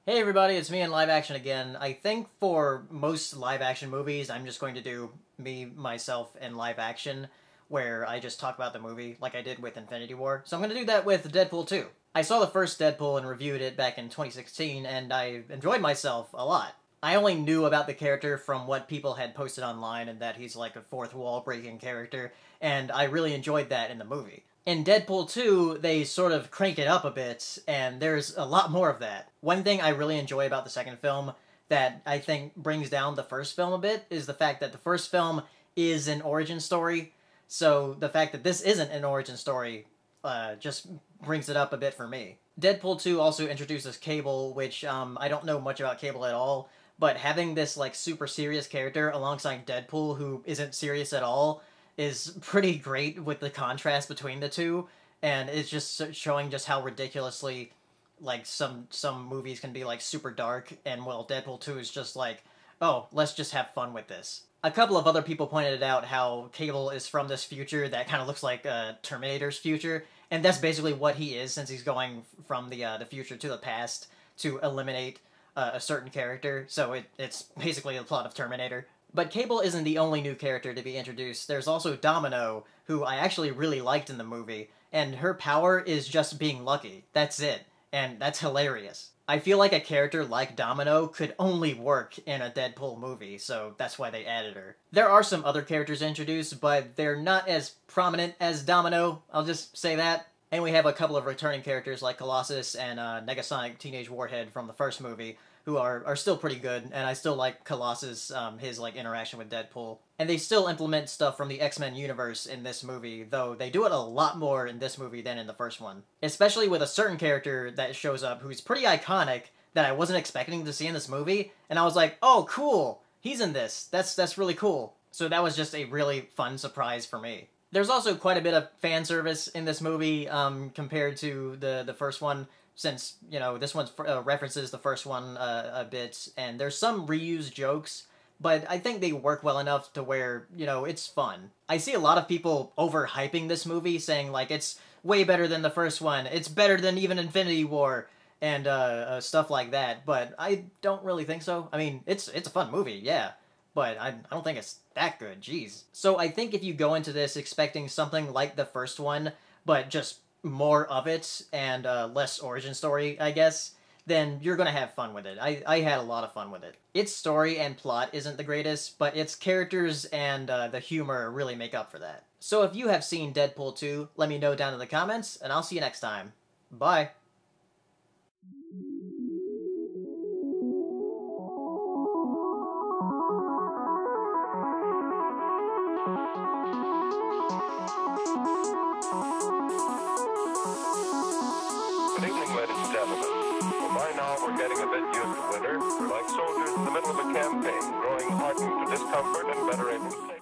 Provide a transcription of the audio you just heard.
Hey everybody, it's me in live action again. I think for most live action movies, I'm just going to do me, myself, in live action, where I just talk about the movie, like I did with Infinity War. So I'm going to do that with Deadpool 2. I saw the first Deadpool and reviewed it back in 2016, and I enjoyed myself a lot. I only knew about the character from what people had posted online, and that he's like a fourth wall breaking character, and I really enjoyed that in the movie. In Deadpool 2, they sort of crank it up a bit, and there's a lot more of that. One thing I really enjoy about the second film that I think brings down the first film a bit is the fact that the first film is an origin story, so the fact that this isn't an origin story just brings it up a bit for me. Deadpool 2 also introduces Cable, which I don't know much about Cable at all, but having this like super serious character alongside Deadpool who isn't serious at all is pretty great with the contrast between the two, and it's just showing just how ridiculously like some movies can be like super dark, and well, Deadpool 2 is just like, oh, let's just have fun with this. A couple of other people pointed out how Cable is from this future that kind of looks like Terminator's future, and that's basically what he is, since he's going from the future to the past to eliminate a certain character, so it's basically the plot of Terminator. But Cable isn't the only new character to be introduced. There's also Domino, who I actually really liked in the movie, and her power is just being lucky. That's it. And that's hilarious. I feel like a character like Domino could only work in a Deadpool movie, so that's why they added her. There are some other characters introduced, but they're not as prominent as Domino, I'll just say that. And we have a couple of returning characters like Colossus and Negasonic Teenage Warhead from the first movie, who are still pretty good, and I still like Colossus, his like interaction with Deadpool. And they still implement stuff from the X-Men universe in this movie, though they do it a lot more in this movie than in the first one. Especially with a certain character that shows up who's pretty iconic that I wasn't expecting to see in this movie, and I was like, oh cool, he's in this, that's really cool. So that was just a really fun surprise for me. There's also quite a bit of fan service in this movie compared to the first one, since, you know, this one references the first one a bit, and there's some reused jokes, but I think they work well enough to where, you know, it's fun. I see a lot of people overhyping this movie, saying, like, it's way better than the first one, it's better than even Infinity War, and stuff like that, but I don't really think so. I mean, it's a fun movie, yeah, but I don't think it's that good, jeez. So I think if you go into this expecting something like the first one, but just more of it, and less origin story, I guess, then you're gonna have fun with it. I had a lot of fun with it. Its story and plot isn't the greatest, but its characters and the humor really make up for that. So if you have seen Deadpool 2, let me know down in the comments, and I'll see you next time. Bye! Good evening, ladies and gentlemen. Well, by now we're getting a bit used to winter. We're like soldiers in the middle of a campaign, growing hardened to discomfort and better able to